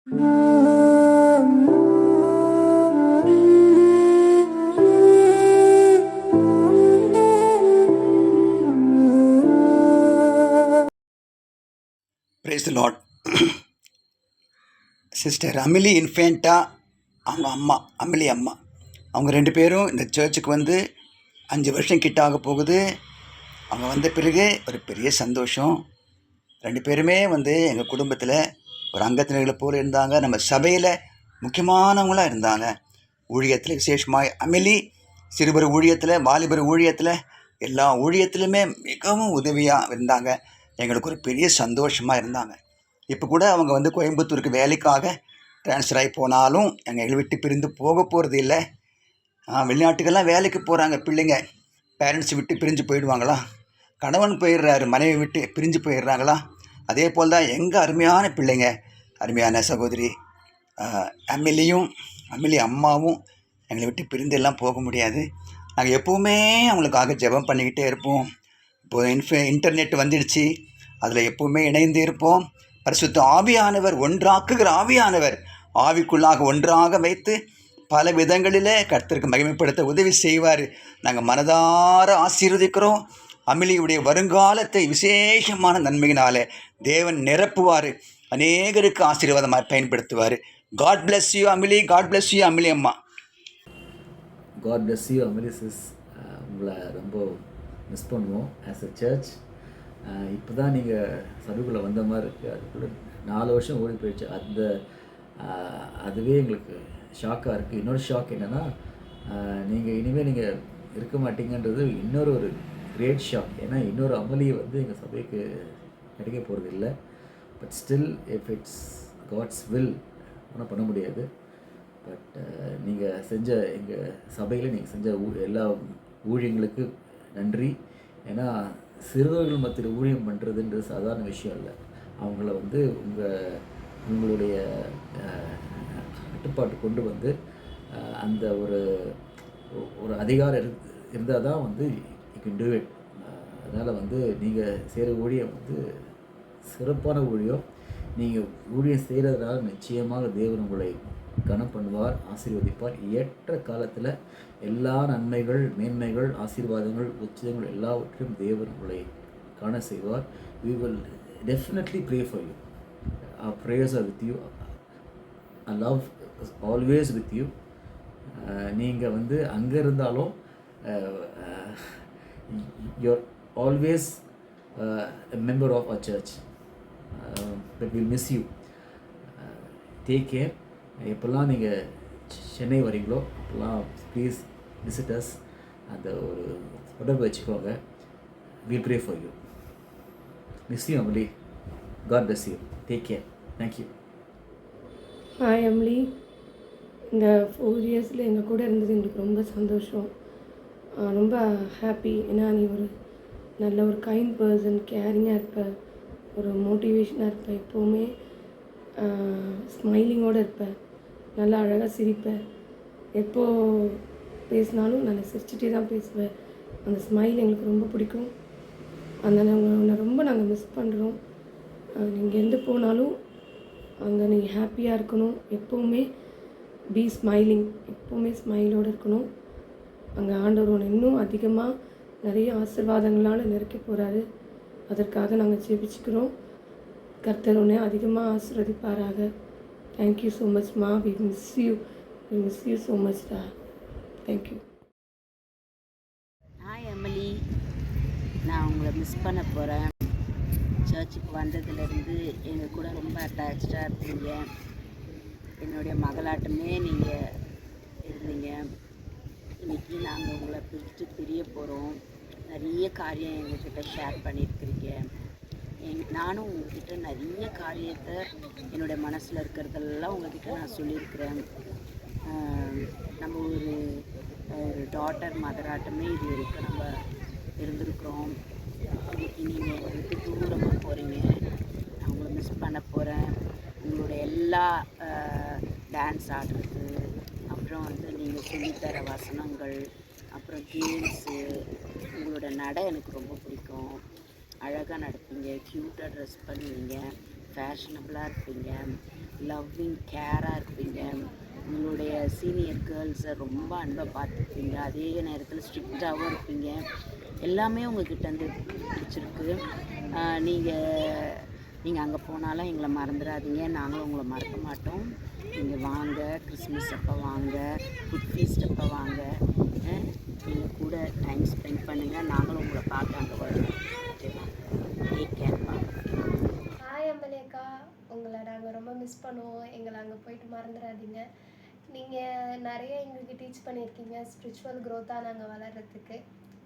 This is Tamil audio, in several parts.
Praise the Lord. சிஸ்டர் அமிலி இன்ஃபேண்டா, அவங்க அம்மா அமிலி அம்மா, அவங்க 2 பேரும் இந்த சர்ச்சுக்கு வந்து 5 வருஷம் கிட்ட ஆக போகுது. அவங்க வந்த பிறகு ஒரு பெரிய சந்தோஷம். 2 பேருமே வந்து எங்கள் குடும்பத்தில் ஒரு அங்கத்தினர்களை போல இருந்தாங்க. நம்ம சபையில் முக்கியமானவங்களாக இருந்தாங்க. ஊழியத்தில் விசேஷமாக அமிலி சிறுவர் ஊழியத்தில், வாலிபர் ஊழியத்தில், எல்லா ஊழியத்திலுமே மிகவும் உதவியாக இருந்தாங்க. எங்களுக்கு ஒரு பெரிய சந்தோஷமாக இருந்தாங்க. இப்போ கூட அவங்க வந்து கோயம்புத்தூருக்கு வேலைக்காக ட்ரான்ஸ்ஃபர் ஆகி போனாலும் எங்களை விட்டு பிரிந்து போக போகிறது இல்லை. வெளிநாட்டுக்கெல்லாம் வேலைக்கு போகிறாங்க பிள்ளைங்க. பேரண்ட்ஸ் விட்டு பிரிஞ்சு போயிடுவாங்களா? கணவன் போயிடுறாரு, மனைவி விட்டு பிரிஞ்சு போயிடுறாங்களா? அதே போல் தான் எங்கள் அருமையான பிள்ளைங்க, அருமையான சகோதரி அமிலி அம்மாவும் எங்களை விட்டு பிரிந்து எல்லாம் போக முடியாது. நாங்கள் எப்போவுமே அவங்களுக்காக ஜெபம் பண்ணிக்கிட்டே இருப்போம். இப்போது இன்டர்நெட் வந்துடுச்சு, அதில் எப்போவுமே இணைந்து இருப்போம். பரிசுத்த ஆவியானவர், ஒன்றாக்குகிற ஆவியானவர் ஆவிக்குள்ளாக ஒன்றாக வைத்து பல விதங்களில் கர்த்தருக்கு மகிமைப்படுத்த உதவி செய்வார். நாங்கள் மனதார ஆசீர்வதிக்கிறோம். அமிலியுடைய வருங்காலத்தை விசேஷமான நன்மையினால தேவன் நிரப்புவார். அநேகருக்கு ஆசீர்வாதமாக பயன்படுத்துவார். God bless you Emily. God bless you Emily அம்மா. God bless you Emily sis. உங்களை ரொம்ப மிஸ் பண்ணுவோம் ஆஸ் அ சர்ச். இப்போ தான் நீங்கள் சபைக்குள்ளே வந்த மாதிரி இருக்குது. அதுக்குள்ளே 4 வருஷம் ஓடி போயிடுச்சு. அதுவே எங்களுக்கு ஷாக்காக இருக்குது. இன்னொரு ஷாக் என்னென்னா, இனிமேல் நீங்கள் இருக்க மாட்டீங்கன்றது இன்னொரு கிரேட் ஷாக். ஏன்னா இன்னொரு அமலியை வந்து எங்கள் சபைக்கு கிடைக்க போகிறது இல்லை. But still if it's God's will ஒன்றும் பண்ண முடியாது. பட் நீங்கள் செஞ்ச எங்கள் சபையில் நீங்கள் செஞ்ச எல்லா ஊழியங்களுக்கு நன்றி. ஏன்னா சிறுவர்கள் மத்தியில் ஊழியம் பண்ணுறதுன்றது சாதாரண விஷயம் இல்லை. அவங்கள வந்து உங்களுடைய கட்டுப்பாட்டு கொண்டு வந்து அந்த ஒரு அதிகாரம் இருந்தால் தான் வந்து யூ கேன் டூ இட். அதனால் வந்து நீங்கள் செய்கிற ஊழியம் வந்து சிறப்பான ஊழியம். நீங்கள் ஊழியம் செய்கிறதுனால நிச்சயமாக தேவன் உங்களை கனம் பண்ணுவார், ஆசீர்வதிப்பார். ஏற்ற காலத்தில் எல்லா நன்மைகள், மேன்மைகள், ஆசீர்வாதங்கள், உச்சிதங்கள் எல்லாவற்றையும் தேவன் உங்களை காண செய்வார். We will definitely pray for you. Our prayers are with you. Our love is always with you. நீங்கள் வந்து அங்கே இருந்தாலும் you're always a member of our church. But we'll miss you. Take care. எப்போல்லாம் நீங்கள் சென்னை வரீங்களோ அப்போல்லாம் ப்ளீஸ் விசிட்டர்ஸ். அந்த ஒரு தொடர்பு வச்சுக்கோங்க. Will pray for you. Miss you Emily. God bless you. Take care. Thank you. Hi Emily. இந்த 4 இயர்ஸில் எங்கள் கூட இருந்தது எங்களுக்கு ரொம்ப சந்தோஷம், ரொம்ப ஹாப்பி. ஏன்னா நீ ஒரு நல்ல ஒரு கைண்ட் பர்சன், கேரிங்காக இருப்ப, ஒரு மோட்டிவேஷனாக இருப்ப, எப்போவுமே ஸ்மைலிங்கோடு இருப்ப, நல்லா அழகாக சிரிப்பேன். எப்போது பேசினாலும் நல்லா சிரிச்சுட்டே தான் பேசுவேன். அந்த ஸ்மைல் எங்களுக்கு ரொம்ப பிடிக்கும். அதனால் உன்னை ரொம்ப நாங்கள் மிஸ் பண்ணுறோம். நீங்கள் எங்கே போனாலும் அங்கே நீங்கள் ஹாப்பியாக இருக்கணும். எப்போவுமே பி ஸ்மைலிங், எப்போவுமே ஸ்மைலோடு இருக்கணும். அங்கே ஆண்டவர் உன்னை இன்னும் அதிகமாக நிறைய ஆசீர்வாதங்களால் நிறைக்க போகிறாரு. அதற்காக நாங்கள் ஜெபிச்சுக்கிறோம். கர்த்தர் உன்னை அதிகமாக ஆசீர்வதிப்பாராக. Thank you so much, Ma. We miss you. We miss you so much, Da. Thank you. Hi, Emily. நான் உங்களை மிஸ் பண்ண போகிறேன். சர்ச்சுக்கு வந்ததுலேருந்து எங்கள் கூட ரொம்ப அட்டாச்சாக இருந்தீங்க. என்னுடைய மகளாட்டமே நீங்கள் இருந்தீங்க. இன்றைக்கி நாங்கள் உங்களை பிரிய போகிறோம். நிறைய காரியம் எங்கள்கிட்ட ஷேர் பண்ணியிருக்கிறீங்க. நானும் உங்கள்கிட்ட நிறைய காரியத்தை என்னுடைய மனசில் இருக்கிறதெல்லாம் உங்கள்கிட்ட நான் சொல்லியிருக்கிறேன். நம்ம ஒரு டாட்டர் மதராட்டமே இது வரைக்கும் நம்ம இருந்திருக்கிறோம். இன்றைக்கி நீங்கள் என்னை விட்டு தூரமாக போகிறீங்க. நான் உங்களை மிஸ் பண்ண போகிறேன். உங்களுடைய எல்லா டான்ஸ் ஆடுறது, அப்புறம் வந்து நீங்கள் சொல்லித்தர வசனங்கள், அப்புறம் கேம்ஸு, உங்களோட நடை எனக்கு ரொம்ப பிடிக்கும். அழகாக நடப்பீங்க, க்யூட்டாக ட்ரெஸ் பண்ணுவீங்க, ஃபேஷனபுளாக இருப்பீங்க, லவ்விங் கேராக இருப்பீங்க, உங்களுடைய சீனியர் கேர்ள்ஸை ரொம்ப அன்பாக பார்த்துப்பீங்க, அதே நேரத்தில் ஸ்ட்ரிக்டாகவும் இருப்பீங்க. எல்லாமே உங்ககிட்ட வந்து பிடிச்சிருக்கு. நீங்கள் அங்கே போனாலும் எங்களை மறந்துடாதீங்க, நாங்களும் உங்களை மறக்க மாட்டோம். நீங்கள் வாங்க, கிறிஸ்மஸ் அப்போ வாங்க, குட் ஃபீஸ்ட் அப்போ வாங்க, எங்கள் கூட டைம் ஸ்பெண்ட் பண்ணுங்கள். நாங்களும் உங்களை பார்க்க அங்கே வருவோம். ஓகேவா? டேக் கேர்ப்பா. ஹாய் அம்பலேக்கா, உங்களை நாங்கள் ரொம்ப மிஸ் பண்ணுவோம். எங்களை அங்கே போயிட்டு மறந்துடாதீங்க. நீங்கள் நிறைய எங்களுக்கு டீச் பண்ணியிருக்கீங்க, ஸ்பிரிச்சுவல் க்ரோத்தாக நாங்கள் வளர்கிறதுக்கு.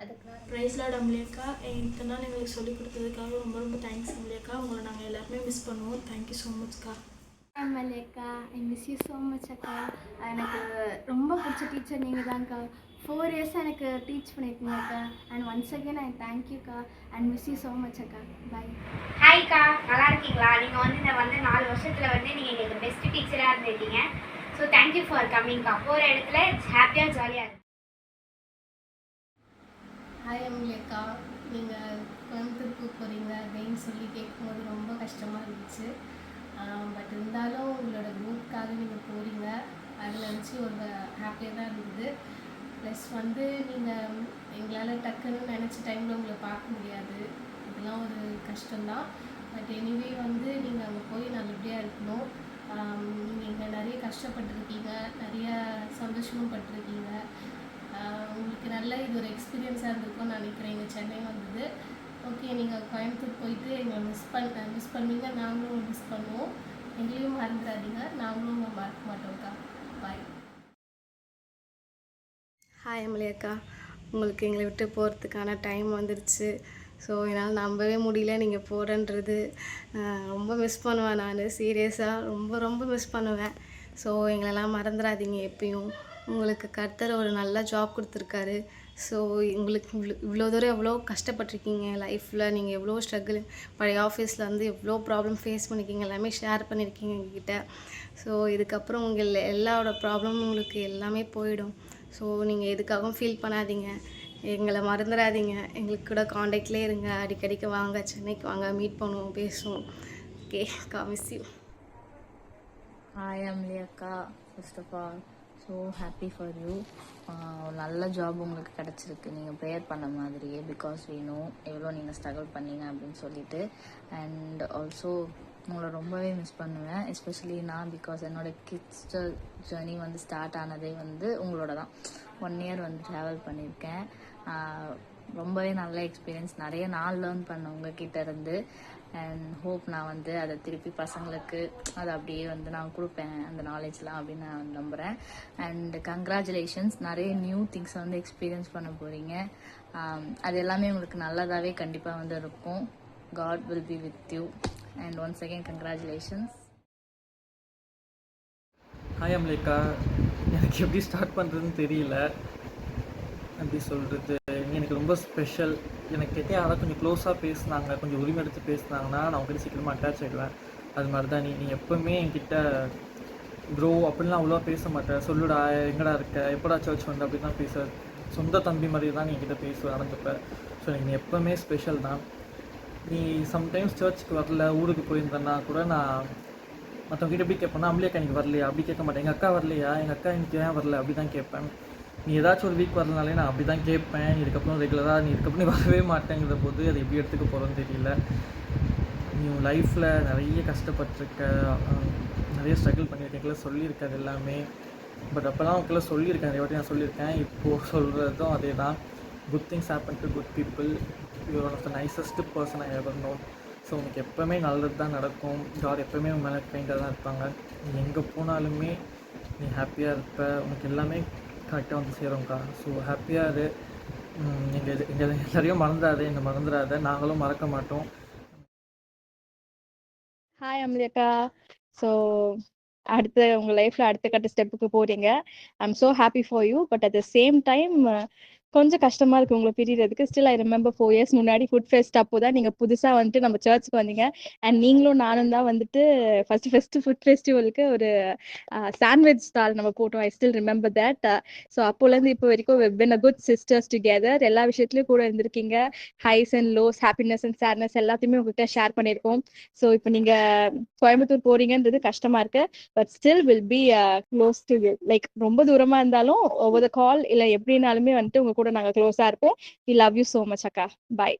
அதுக்கு நான் ப்ரைஸ் லார்ட் அம்பலேக்கா, இத்தனை நாள் எங்களுக்கு சொல்லிக் கொடுத்ததுக்காக ரொம்ப ரொம்ப தேங்க்ஸ் அம்பலேக்கா. உங்களை நாங்கள் எல்லாருமே மிஸ் பண்ணுவோம். தேங்க்யூ ஸோ மச்க்கா. அக்கா, I miss you so much அக்கா. எனக்கு ரொம்ப பிடிச்ச டீச்சர் நீங்கள் தான்க்கா. 4 years எனக்கு டீச் பண்ணியிருக்கீங்க அக்கா. அண்ட் ஒன்ஸ் அகேன் ஐ தேங்க்யூக்கா and miss you so much அக்கா. பை. ஹாய்க்கா, நல்லா இருக்கீங்களா? நீங்கள் வந்து இந்த 4 வருஷத்தில் வந்து நீங்கள் எங்களுக்கு பெஸ்ட் டீச்சராக இருந்திருக்கீங்க. ஸோ தேங்க்யூ ஃபார் கம்மிங்க்கா. போகிற இடத்துல ஹாப்பியாக ஜாலியாக இருக்கும். ஹாய் அம்பலேக்கா, நீங்கள் கோயம்புத்தூருக்கு போகிறீங்க அப்படின்னு சொல்லி கேட்கும்போது ரொம்ப கஷ்டமாக இருந்துச்சு. பட் இருந்தாலும் உங்களோட குரூப்புக்காக நீங்கள் போகிறீங்க, அதை நினச்சி ஒரு ஹாப்பியாக தான் இருந்தது. ப்ளஸ் வந்து நீங்கள் எங்களால் டக்குன்னு நினச்ச டைமில் உங்களை பார்க்க முடியாது, இதெல்லாம் ஒரு கஷ்டம்தான். பட் எனிவே வந்து நீங்கள் அங்கே போய் நல்லபடியாக இருக்கணும். நீங்கள் நிறைய கஷ்டப்பட்டுருக்கீங்க, நிறைய சந்தோஷமும் பட்டிருக்கீங்க. உங்களுக்கு நல்ல இது ஒரு எக்ஸ்பீரியன்ஸாக இருந்திருக்கும்னு நினைக்கிறேன் இங்கே சென்னை வந்தது. ஓகே, நீங்கள் கோயம்புத்தூர் போயிட்டு எங்களை மிஸ் பண்ணுவீங்க, நாங்களும் மிஸ் பண்ணுவோம். எங்களையும் மறந்துடாதீங்க, நாங்களும் உங்களை மறக்க மாட்டோம்க்கா. பாய். ஹாய் அம்பலேக்கா, உங்களுக்கு எங்களை விட்டு போகிறதுக்கான டைம் வந்துடுச்சு. ஸோ என்னால் நம்பவே முடியல நீங்கள் போகிறேன்றது. ரொம்ப மிஸ் பண்ணுவேன் நான், சீரியஸாக ரொம்ப ரொம்ப மிஸ் பண்ணுவேன். ஸோ எங்களெல்லாம் மறந்துடாதீங்க எப்பயும். உங்களுக்கு கர்த்தர் ஒரு நல்ல ஜாப் கொடுத்துருக்காரு. ஸோ உங்களுக்கு இவ்வளோ தூரம் எவ்வளோ கஷ்டப்பட்டிருக்கீங்க லைஃப்பில், நீங்கள் எவ்வளோ ஸ்ட்ரகிள், பழைய ஆஃபீஸில் வந்து எவ்வளோ ப்ராப்ளம் ஃபேஸ் பண்ணியிருக்கீங்க, எல்லாமே ஷேர் பண்ணியிருக்கீங்க எங்ககிட்ட. ஸோ இதுக்கப்புறம் உங்கள் எல்லாரோட ப்ராப்ளமும் உங்களுக்கு எல்லாமே போயிடும். ஸோ நீங்கள் எதுக்காகவும் ஃபீல் பண்ணாதீங்க, எங்களை மறந்துடாதீங்க, எங்களுக்கு கூட காண்டாக்ட்லேயே இருங்க. அடிக்கடிக்கு வாங்க, சென்னைக்கு வாங்க, மீட் பண்ணுவோம், பேசுவோம். ஓகே அக்கா, மிஸ் யூ. ஹாய் அம்லி அக்கா, first of all so happy for you. நல்ல ஜாப் உங்களுக்கு கிடச்சிருக்கு நீங்கள் ப்ரேயர் பண்ண மாதிரியே. பிகாஸ் வி நோ எவ்வளோ நீங்கள் ஸ்ட்ரகிள் பண்ணீங்க அப்படின்னு சொல்லிட்டு. அண்ட் ஆல்சோ உங்களை ரொம்பவே மிஸ் பண்ணுவேன், எஸ்பெஷலி நான். பிகாஸ் என்னோடய கிட்ஸ் ஜேர்னி வந்து ஸ்டார்ட் ஆனதே வந்து உங்களோட தான். 1 year வந்து ட்ராவல் பண்ணியிருக்கேன். ரொம்பவே நல்ல எக்ஸ்பீரியன்ஸ், நிறைய நாள் லேர்ன் பண்ணேன் உங்ககிட்ட இருந்து. அண்ட் ஹோப் நான் வந்து அதை திருப்பி பசங்களுக்கு அதை அப்படியே வந்து நான் கொடுப்பேன் அந்த நாலேஜ்லாம் அப்படின்னு நான் நம்புகிறேன். அண்ட் கங்க்ராச்சுலேஷன்ஸ், நிறைய நியூ திங்ஸை வந்து எக்ஸ்பீரியன்ஸ் பண்ண போகிறீங்க. அது எல்லாமே உங்களுக்கு நல்லதாகவே கண்டிப்பாக வந்து இருக்கும். God will be with you. And once again congratulations. Hi அம்லேக்கா, எனக்கு எப்படி ஸ்டார்ட் பண்ணுறதுன்னு தெரியல. எப்படி சொல்கிறது, எனக்கு ரொம்ப ஸ்பெஷல். எனக்கு கிட்டே யாராவது கொஞ்சம் க்ளோஸாக பேசுனாங்க, கொஞ்சம் உரிமை எடுத்து பேசுனாங்கன்னா நான் உங்ககிட்ட சீக்கிரமாக அட்டாச் ஆகிடுவேன். அது மாதிரி தான் நீ எப்போவுமே என்கிட்ட ப்ரோ அப்படின்லாம் அவ்வளோவா பேச மாட்டேன். சொல்லுடா, எங்கடா இருக்க, எப்படா சர்ச் வந்து அப்படி தான் பேச, சொந்த தம்பி மாதிரி தான் நீ என்கிட்ட பேசுவேன், நடந்துப்பேன். ஸோ நீ எப்போவுமே ஸ்பெஷல் தான். நீ சம்டைம்ஸ் சர்ச்சுக்கு வரல, ஊருக்கு போயிருந்தேன்னா கூட நான் மற்றவங்ககிட்ட எப்படி கேட்பேன்னா, அம்லேக்கா எனக்கு வரலையா அப்படி கேட்க மாட்டேன். எங்கள் அக்கா வரலையா, எங்கள் அக்கா எனக்கு ஏன் வரல அப்படி தான் கேட்பேன். நீ ஏதாச்சும் ஒரு வீக் வரலனாலே நான் அப்படி தான் கேட்பேன். இதுக்கப்புறம் ரெகுலராக நீ இதுக்கப்புறம் நீ வரவே மாட்டேங்கிற போது அது எப்படி எடுத்துக்க போகிறோன்னு தெரியல. நீ உன் லைஃப்பில் நிறைய கஷ்டப்பட்டிருக்க, நிறைய ஸ்ட்ரகிள் பண்ணியிருக்கேன், சொல்லியிருக்க அது எல்லாமே. பட் அப்போல்லாம் உங்களுக்குள்ள சொல்லியிருக்கேன், நிறைய வாட்டி நான் சொல்லியிருக்கேன். இப்போது சொல்கிறதும் அதே தான். Good things happen to good people. You one of the nicest person I ever known. So உனக்கு எப்போவுமே நல்லது தான் நடக்கும். காட் எப்போவுமே உன் மேலே பெயிண்டாக தான் இருப்பாங்க. நீ எங்கே போனாலுமே நீ ஹாப்பியாக இருப்ப, உனக்கு எல்லாமே கரெக்டாக வந்து சேரும்க்கா. ஸோ ஹாப்பியாக இரு. எங்கள் எல்லாரையும் மறந்துடாது, என்னை மறந்துடாத, நாங்களும் மறக்க மாட்டோம். ஹாய் அம்லியக்கா. ஸோ அடுத்த உங்கள் லைஃப்பில் அடுத்த கட்ட ஸ்டெப்புக்கு போகிறீங்க. I am so happy for you. But at the same time கொஞ்சம் கஷ்டமா இருக்கு உங்களை பிரியறதுக்கு. ஸ்டில் ஐ ரிமெம்பர் 4 இயர்ஸ் முன்னாடி ஃபுட் ஃபெஸ்ட் அப்போ தான் நீங்க புதுசா வந்துட்டு நம்ம சர்ச்சுக்கு வந்தீங்க. அண்ட் நீங்களும் நானும் தான் வந்துட்டு ஃபர்ஸ்ட் ஃபுட் ஃபெஸ்டிவலுக்கு ஒரு சாண்ட்விச் ஸ்டால் நம்ம போட்டோம். I still remember that. So அப்போலேருந்து இப்போ வரைக்கும் we've been a good sisters together. எல்லா விஷயத்துலயும் கூட இருந்திருக்கீங்க. Highs and lows, happiness and sadness எல்லாத்தையுமே உங்ககிட்ட ஷேர் பண்ணியிருக்கோம். ஸோ இப்போ நீங்க கோயம்புத்தூர் போறீங்கன்றது கஷ்டமா இருக்கு. But still will be close to you. Like ரொம்ப தூரமா இருந்தாலும் ஓவர் த கால் இல்லை எப்படினாலுமே வந்துட்டு உங்க கூட நாங்கள் க்ளோஸா இருப்போம். We love you so much அக்கா. Bye.